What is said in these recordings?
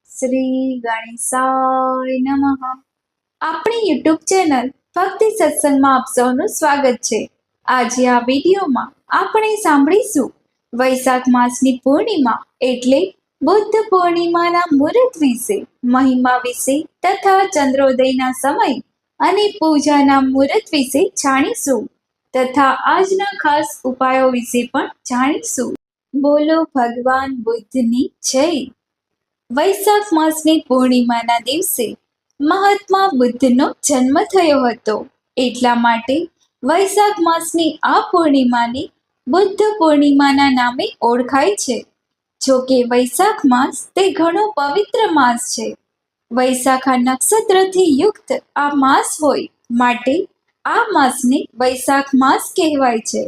શ્રી ગણેશાય નમઃ. આપણી YouTube channel ભક્તિ સત્સંગમાં આપ સૌનું સ્વાગત છે. આજે આ વિડીયોમાં આપણે સાંભળીશું વૈશાખ માસની પૂર્ણિમા એટલે બુદ્ધ પૂર્ણિમાના મુહૂર્ત વિશે, મહિમા વિશે તથા ચંદ્રોદયના સમય અને પૂજાના મુહૂર્ત વિશે જાણીશું તથા આજના ખાસ ઉપાયો વિશે પણ જાણીશું. બોલો ભગવાન બુદ્ધની જય. વૈશાખ માસની પૂર્ણિમાના દિવસે મહાત્મા બુદ્ધનો જન્મ થયો હતો. એટલા માટે વૈશાખ માસની આ પૂર્ણિમાને બુદ્ધ પૂર્ણિમાના નામે ઓળખાય છે. જો કે વૈશાખ માસ તે ઘણો પવિત્ર માસ છે. વૈશાખા નક્ષત્રથી યુક્ત આ માસ હોય માટે આ માસને વૈશાખ માસ કહેવાય છે.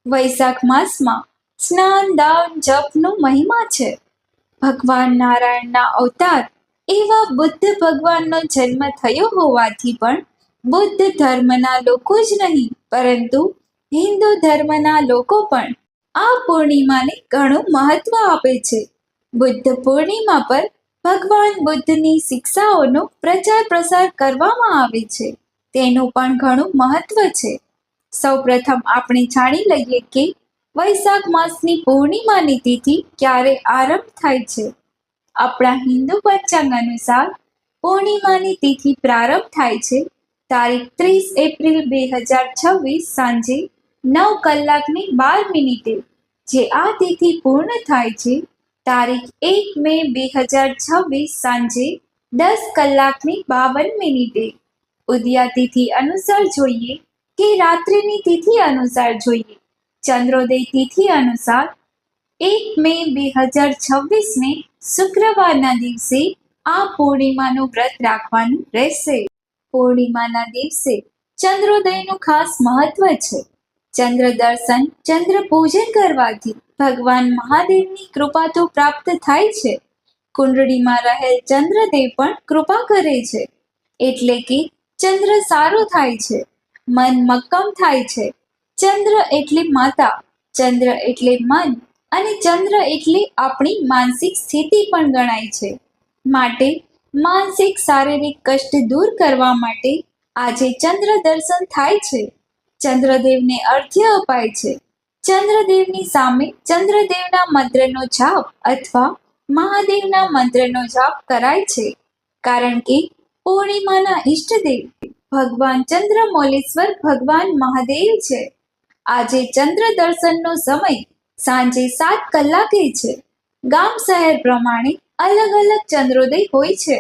વૈશાખ માસમાં સ્નાન, દાન, જપનો મહિમા છે. ભગવાન નારાયણના અવતાર એવા બુદ્ધ ભગવાનનો જન્મ થયો હોવાથી પણ બુદ્ધ ધર્મના લોકો જ નહીં પરંતુ હિન્દુ ધર્મના લોકો પણ આ પૂર્ણિમાને ઘણું મહત્વ આપે છે. બુદ્ધ પૂર્ણિમા પર ભગવાન બુદ્ધની શિક્ષાઓનો પ્રચાર પ્રસાર કરવામાં આવે છે. તેનું પણ ઘણું મહત્વ છે. સૌપ્રથમ આપણે જાણી લઈએ કે વૈશાખ માસની પૂર્ણિમાની તિથિ ક્યારે આરંભ થાય છે. આપણા હિન્દુ પંચાંગ અનુસાર પૂર્ણિમાની તિથિ પ્રારંભ થાય છે તારીખ 30 એપ્રિલ 2026 સાંજે 9:12, જે આ તિથિ પૂર્ણ થાય છે તારીખ 1 મે 2026 સાંજે 10:52. ઉદયા તિથિ અનુસાર જોઈએ કે રાત્રિની તિથિ અનુસાર જોઈએ, ચંદ્રોદય તિથિ અનુસાર 1 મે 2026 ને શુક્રવારના દિવસે આ પૂર્ણિમાનું વ્રત રાખવાનું રહેશે. પૂર્ણિમાના દિવસે ચંદ્રોદયનું ખાસ મહત્વ છે. ચંદ્ર દર્શન, ચંદ્ર પૂજન કરવાથી ભગવાન મહાદેવની કૃપા તો પ્રાપ્ત થાય છે. કુંડળીમાં રહેલ ચંદ્રદેવ પણ કૃપા કરે છે. એટલે કે ચંદ્ર સારો થાય છે, મન મક્કમ થાય છે. ચંદ્ર એટલે માતા, ચંદ્ર એટલે મન અને ચંદ્ર એટલે આપણી માનસિક સ્થિતિ પણ ગણાય છે. માટે માનસિક શારીરિક કષ્ટ દૂર કરવા માટે આજે ચંદ્ર દર્શન થાય છે. ચંદ્રદેવને અર્ઘ્ય અપાય છે. ચંદ્રદેવની સામે ચંદ્રદેવના મંત્રનો જાપ અથવા મહાદેવના મંત્રનો જાપ કરાય છે. કારણ કે પૂર્ણિમાના ઈષ્ટદેવ ભગવાન ચંદ્રમૌલેશ્વર ભગવાન મહાદેવ છે. આજે ચંદ્ર દર્શનનો સમય સાંજે 7 કલાકે છે. ગામ શહેર પ્રમાણે અલગ અલગ ચંદ્રોદય હોય છે.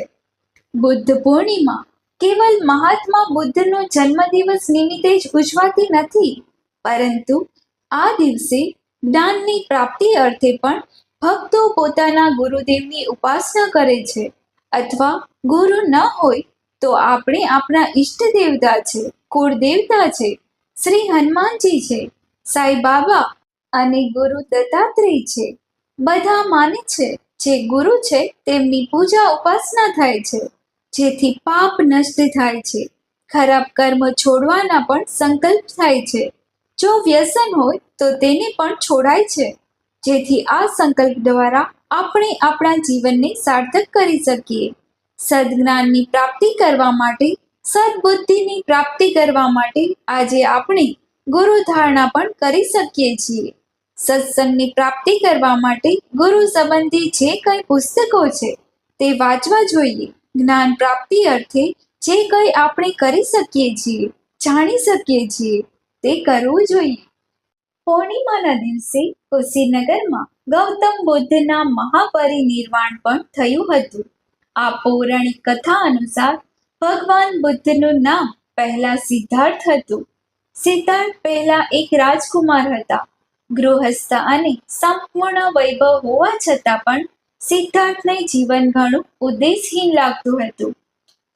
બુદ્ધ પૂર્ણિમા કેવલ મહાત્મા બુદ્ધનો જન્મદિવસ નિમિત્તે જ ઉજવાતી નથી, પરંતુ આ દિવસે જ્ઞાનની પ્રાપ્તિ અર્થે પણ ભક્તો પોતાના ગુરુદેવની ઉપાસના કરે છે. અથવા ગુરુ ન હોય તો આપણે આપણા ઈષ્ટ દેવતા છે, કુળ દેવતા છે, શ્રી હનુમાનજી છે, સાંઈ બાબા અને ગુરુ દત્તાત્રેય છે. બધા માને છે જે ગુરુ છે તેમની પૂજા ઉપાસના થાય છે, જેથી પાપ નષ્ટ થાય છે. ખરાબ કર્મ છોડવાના પણ સંકલ્પ થાય છે. જો વ્યસન હોય તો તેને પણ છોડાય છે, જેથી આ સંકલ્પ દ્વારા આપણે આપણા જીવનને સાર્થક કરી શકીએ. સદજ્ઞાનની પ્રાપ્તિ કરવા માટે, સદબુદ્ધિની પ્રાપ્તિ કરવા માટે આજે આપણે ગુરુ ધારણા પણ કરી શકીએ છીએ. સત્સંગની પ્રાપ્તિ કરવા માટે ગુરુ સંબંધી જે કંઈ પુસ્તકો છે તે વાંચવા જોઈએ. જ્ઞાન પ્રાપ્તિ અર્થે જે કંઈ આપણે કરી શકીએ છીએ, જાણી શકીએ છીએ તે કરવું જોઈએ. પૂર્ણિમાના દિવસે કુશીનગરમાં ગૌતમ બુદ્ધના મહાપરિનિર્વાણ પણ થયું હતું. આ પૌરાણિક કથા અનુસાર ભગવાન બુદ્ધનું નામ પહેલા સિદ્ધાર્થ હતું. સિદ્ધાર્થ પહેલા એક રાજકુમાર હતા. ગૃહસ્થ અને સંપૂર્ણ વૈભવ હોવા છતાં પણ સિદ્ધાર્થને જીવન ઘણું ઉદ્દેશહીન લાગતું હતું.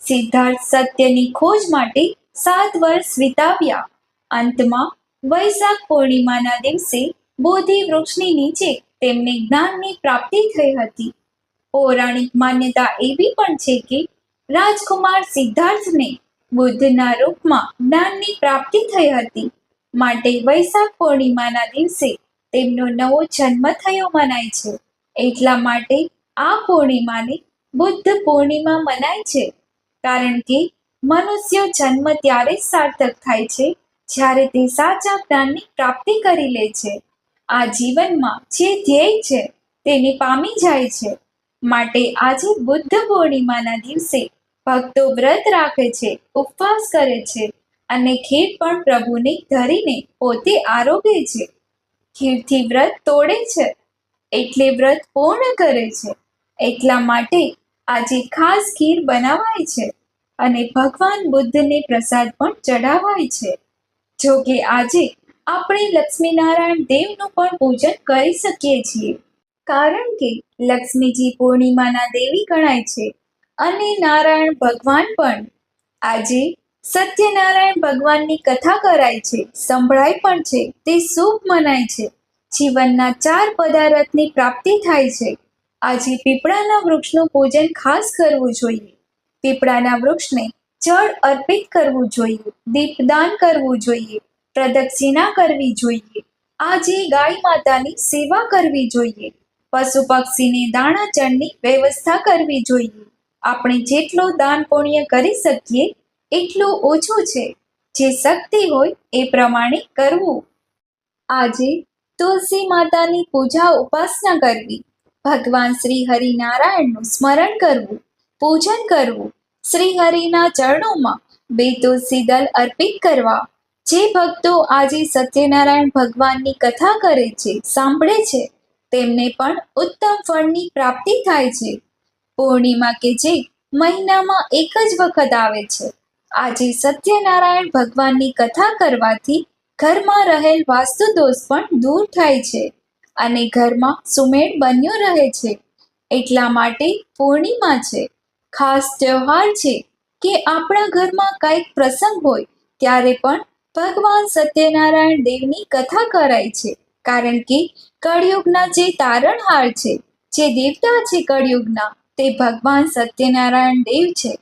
સિદ્ધાર્થ સત્યની ખોજ માટે 7 વર્ષ વિતાવ્યા. અંતમાં વૈશાખ પૂર્ણિમાના દિવસે બોધિ વૃક્ષની નીચે તેમને જ્ઞાનની પ્રાપ્તિ થઈ હતી. પૌરાણિક માન્યતા એવી પણ છે કે રાજકુમાર સિદ્ધાર્થને બુદ્ધના રૂપમાં જ્ઞાનની પ્રાપ્તિ થઈ હતી. માટે વૈશાખ પૂર્ણિમાના દિવસે તેમનો નવો જન્મ થયો મનાય છે. એટલા માટે આ પૂર્ણિમાને બુદ્ધ પૂર્ણિમા મનાય છે, કારણ કે મનુષ્ય જન્મ ત્યારે જ સાર્થક થાય છે જ્યારે તે સાચા જ્ઞાનની પ્રાપ્તિ કરી લે છે. આ જીવનમાં જે ધ્યેય છે તેને પામી જાય છે. માટે આજે બુદ્ધ પૂર્ણિમાના દિવસે ભક્તો વ્રત રાખે છે, ઉપવાસ કરે છે અને ખીર પણ પ્રભુને ધરીને પોતે આરોગે છે. ખીરથી વ્રત તોડે છે એટલે વ્રત પૂર્ણ કરે છે. એટલા માટે આજે ખાસ ખીર બનાવાય છે અને ભગવાન બુદ્ધને પ્રસાદ પણ ચઢાવાય છે. જો કે આજે આપણે લક્ષ્મીનારાયણ દેવનું પણ પૂજન કરી શકીએ છીએ, કારણ કે લક્ષ્મીજી પૂર્ણિમાના દેવી ગણાય છે અને નારાયણ ભગવાન પણ. આજે સત્યનારાયણ ભગવાનની કથા કરાય છે, સંભળાય પણ છે, તે શુભ મનાય છે. જીવનના 4 પદાર્થની પ્રાપ્તિ થાય છે. આજે પીપળાના વૃક્ષનું પૂજન ખાસ કરવું જોઈએ. પીપળાના વૃક્ષને જળ અર્પિત કરવું જોઈએ, દીપદાન કરવું જોઈએ, પ્રદક્ષિણા કરવી જોઈએ. આજે ગાય માતાની સેવા કરવી જોઈએ, પશુ પક્ષીને દાણા ચણની વ્યવસ્થા કરવી જોઈએ. આપણે જેટલું દાન પુણ્ય કરી શકીએ એટલું ઓછું છે. જે શક્તિ હોય એ પ્રમાણે કરવું. આજે તુલસી માતાની પૂજા ઉપાસના કરવી, ભગવાન શ્રી હરિનારાયણનું સ્મરણ કરવું, પૂજન કરવું, શ્રી હરિના ચરણોમાં 2 તુલસી દળ અર્પિત કરવા. જે ભક્તો આજે સત્યનારાયણ ભગવાનની કથા કરે છે, સાંભળે છે, તેમને પણ ઉત્તમ ફળની પ્રાપ્તિ થાય છે. પૂર્ણિમા કે જે મહિનામાં એક જ વખત આવે છે. આજે સત્યનારાયણ ભગવાનની કથા કરવાથી ઘરમાં રહેલ વાસ્તુ દોષ પણ દૂર થાય છે અને ઘરમાં સુમેળ બન્યો રહે છે. એટલા માટે પૂર્ણિમા છે, ખાસ તહેવાર છે કે આપણા ઘરમાં કંઈક પ્રસંગ હોય ત્યારે પણ ભગવાન સત્યનારાયણ દેવની કથા કરાય છે, કારણ કે કળિયુગના જે તારણહાર છે, જે દેવતા છે કળિયુગના, તે ભગવાન સત્યનારાયણ દેવ છે.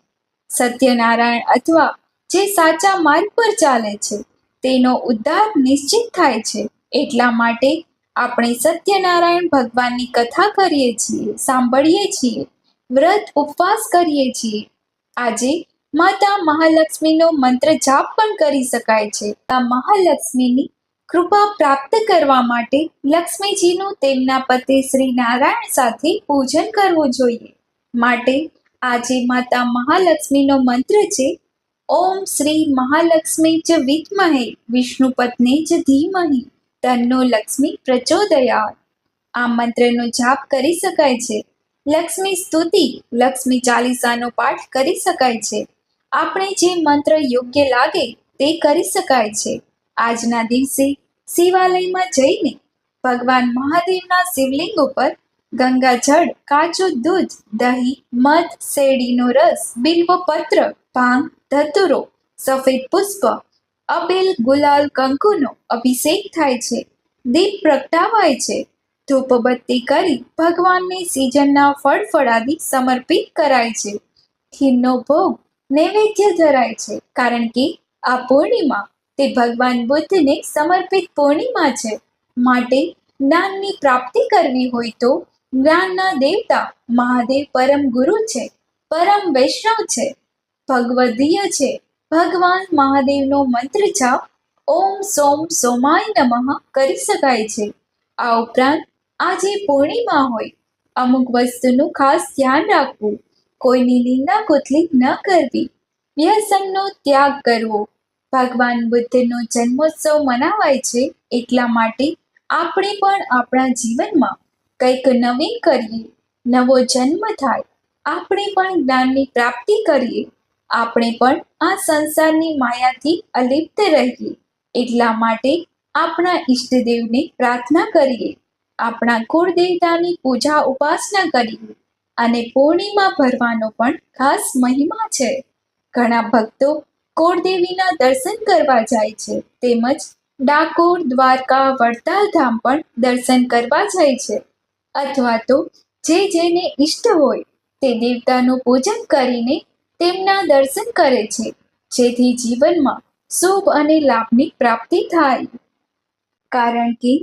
સત્યનારાયણ અથવા જે સાચા માર્ગ પર ચાલે છે તેનો ઉદ્ધાર નિશ્ચિત થાય છે. એટલા માટે આપણે સત્યનારાયણ ભગવાનની કથા કરીએ છીએ, સાંભળીએ છીએ, વ્રત ઉપવાસ કરીએ છીએ. આજે માતા મહાલક્ષ્મીનો મંત્ર જાપ પણ કરી શકાય છે. આ મહાલક્ષ્મીની કૃપા પ્રાપ્ત કરવા માટે લક્ષ્મીજીનું તેમના પતિ શ્રી નારાયણ સાથે પૂજન કરવું જોઈએ. માટે આજે માતા મહાલક્ષ્મીનો મંત્ર છે, ઓમ શ્રી મહાલક્ષ્મી ચ વિદ્મહે વિષ્ણુપત્ને ચ ધીમહિ તન્નો લક્ષ્મી પ્રચોદયાત. આ મંત્રનો જાપ કરી શકાય છે. લક્ષ્મી સ્તુતિ, લક્ષ્મી ચાલીસાનો પાઠ કરી શકાય છે. આપણે જે મંત્ર યોગ્ય લાગે તે કરી શકાય છે. આજના દિવસે શિવાલયમાં જઈને ભગવાન મહાદેવના શિવલિંગ ઉપર ગંગાજળ, કાચું દૂધ, દહીં, મધ, શેરડીનો રસ, બિલ્વપત્ર, ભાંગ, ધતુરો, સફેદ પુષ્પ, અબીલ, ગુલાલ, કંકુનો અભિષેક થાય છે. દીપ પ્રગટાવાય છે. ધૂપબત્તી કરી ભગવાનને સિઝનના ફળ ફળાદી સમર્પિત કરાય છે. ખીરનો ભોગ નૈવેદ્ય ધરાય છે, કારણ કે આ પૂર્ણિમા તે ભગવાન બુદ્ધને સમર્પિત પૂર્ણિમા છે. માટે જ્ઞાનની પ્રાપ્તિ કરવી હોય તો જ્ઞાનના દેવતા મહાદેવ પરમ ગુરુ છે, પરમ વૈષ્ણવ છે, ભગવદીય છે. ભગવાન મહાદેવનો મંત્ર જાપ ઓમ સોમ સોમાય નમઃ કરી શકાય છે. આ ઉપરાંત આજે પૂર્ણિમા હોય, અમુક વસ્તુનું ખાસ ધ્યાન રાખવું, કોઈની નિંદા કુથલી ન કરવી, વ્યસનનો ત્યાગ કરવો. ભગવાન બુદ્ધનો જન્મોત્સવ મનાવાય છે, એટલા માટે આપણે પણ આપણા જીવનમાં કંઈક નવીન કરીએ, નવો જન્મ થાય, આપણે પણ જ્ઞાનની પ્રાપ્તિ કરીએ, આપણે પણ આ સંસારની માયાથી અલિપ્ત રહીએ. એટલા માટે આપણા ઈષ્ટદેવને પ્રાર્થના કરીએ, આપણા કુળદેવતાની પૂજા ઉપાસના કરીએ. અને પૂર્ણિમા ભરવાનો પણ ખાસ મહિમા છે. ઘણા ભક્તો કુળદેવીના દર્શન કરવા જાય છે, તેમજ ડાકોર, દ્વારકા, વડતાલ ધામ પણ દર્શન કરવા જાય છે. અથવા તો જેને ઈષ્ટ હોય તે દેવતાનું પૂજન કરીને તેમના દર્શન કરે છે, જેથી જીવનમાં શુભ અને લાભની પ્રાપ્તિ થાય. કારણ કે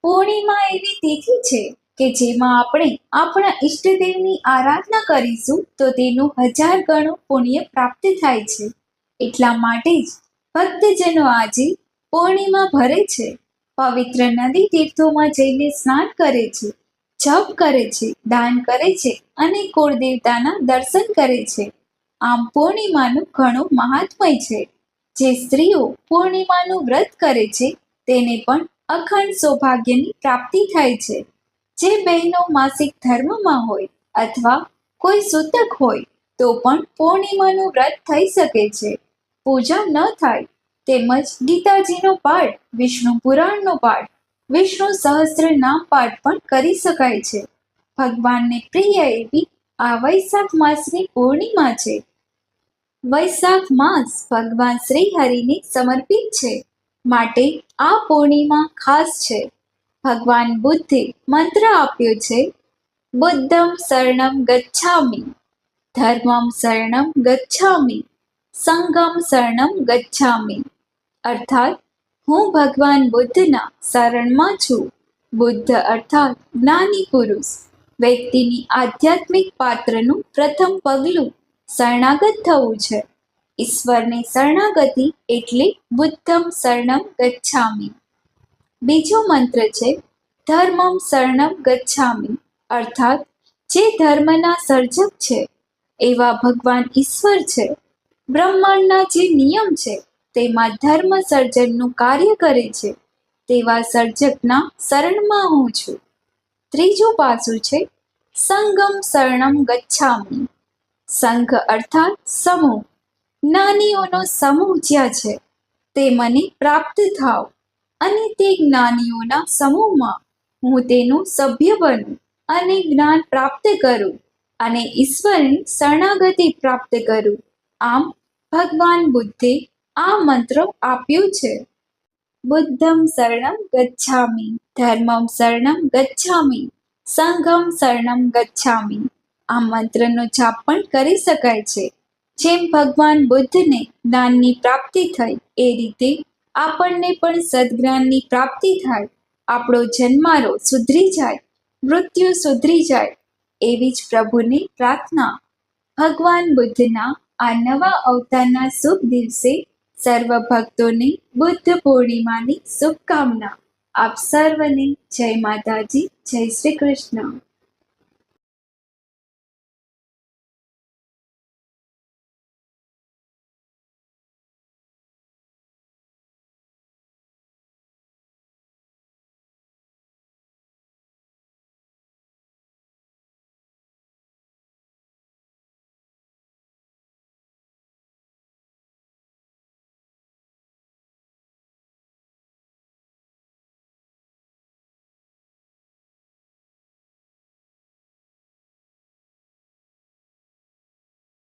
પૂર્ણિમા એવી તિથિ છે કે જેમાં આપણે આપણા ઈષ્ટદેવની આરાધના કરીશું તો તેનું 1000 ગણું પુણ્ય પ્રાપ્ત થાય છે. એટલા માટે જ ભક્તજનો આજે પૂર્ણિમા ભરે છે, પવિત્ર નદી તીર્થોમાં જઈને સ્નાન કરે છે, જપ કરે છે, દાન કરે છે અને કુળદેવતાના દર્શન કરે છે. આમ પૂર્ણિમાનું ઘણું મહાત્મય છે. જે સ્ત્રીઓ પૂર્ણિમાનું વ્રત કરે છે તેને પણ અખંડ સૌભાગ્યની પ્રાપ્તિ થાય છે. જે બહેનો માસિક ધર્મમાં હોય અથવા કોઈ સૂતક હોય તો પણ પૂર્ણિમાનું વ્રત થઈ શકે છે. પૂજા ન થાય તેમજ ગીતાજીનો પાઠ, વિષ્ણુ પુરાણનો પાઠ, વિષ્ણુ સહસ્ત્ર નામ પાઠ પણ કરી શકાય છે. ભગવાનને પ્રિય એવી આ વૈશાખ માસની પૂર્ણિમા છે. વૈશાખ માસ ભગવાન શ્રી હરિને સમર્પિત છે, માટે આ પૂર્ણિમા ખાસ છે. ભગવાન બુદ્ધે મંત્ર આપ્યો છે, બુદ્ધમ શરણમ ગચ્છામિ, ધર્મમ શરણમ ગચ્છામિ, સંઘમ શરણમ ગચ્છામિ. અર્થાત હું ભગવાન બુદ્ધના શરણમાં છું. બુદ્ધ અર્થાત જ્ઞાની પુરુષ. વ્યક્તિની આધ્યાત્મિક પાત્રનું પ્રથમ પગલું શરણાગત થવું છે. ઈશ્વરની શરણાગતિ એટલે બુદ્ધમ શરણમ ગચ્છામિ. બીજો મંત્ર છે ધર્મમ શરણમ ગચ્છામિ, અર્થાત જે ધર્મના સર્જક છે એવા ભગવાન ઈશ્વર છે. બ્રહ્માંડના જે નિયમ છે તેમાં ધર્મ સર્જનનું કાર્ય કરે છે તેવા સર્જકના શરણમાં હું છું. ત્રીજું પાસું છે સંઘમ શરણમ ગચ્છામિ. સંઘ અર્થાત સમૂહ. જ્ઞાનીઓનો સમૂહ જ્યાં છે તે મને પ્રાપ્ત થાવ અને તે જ્ઞાનીઓના સમૂહમાં હું તેનું સભ્ય બનું અને જ્ઞાન પ્રાપ્ત કરું અને ઈશ્વરની શરણાગતિ પ્રાપ્ત કરું. આમ ભગવાન બુદ્ધે આ મંત્ર આપ્યો છે. બુદ્ધમ શરણમ ગચ્છામિ, ધર્મમ શરણમ ગચ્છામિ, સંઘમ શરણમ ગચ્છામિ. આ મંત્રનો જાપ પણ કરી શકાય છે. જેમ ભગવાન બુદ્ધને જ્ઞાનની પ્રાપ્તિ થઈ એ રીતે આપણને પણ સદજ્ઞાનની પ્રાપ્તિ થાય, આપણો જન્મારો સુધરી જાય, મૃત્યુ સુધરી જાય એવી જ પ્રભુને પ્રાર્થના. ભગવાન બુદ્ધના આ નવા અવતારના શુભ દિવસે સર્વ ભક્તોને બુદ્ધ પૂર્ણિમાની શુભકામના. આપ સર્વને જય માતાજી, જય શ્રી કૃષ્ણ.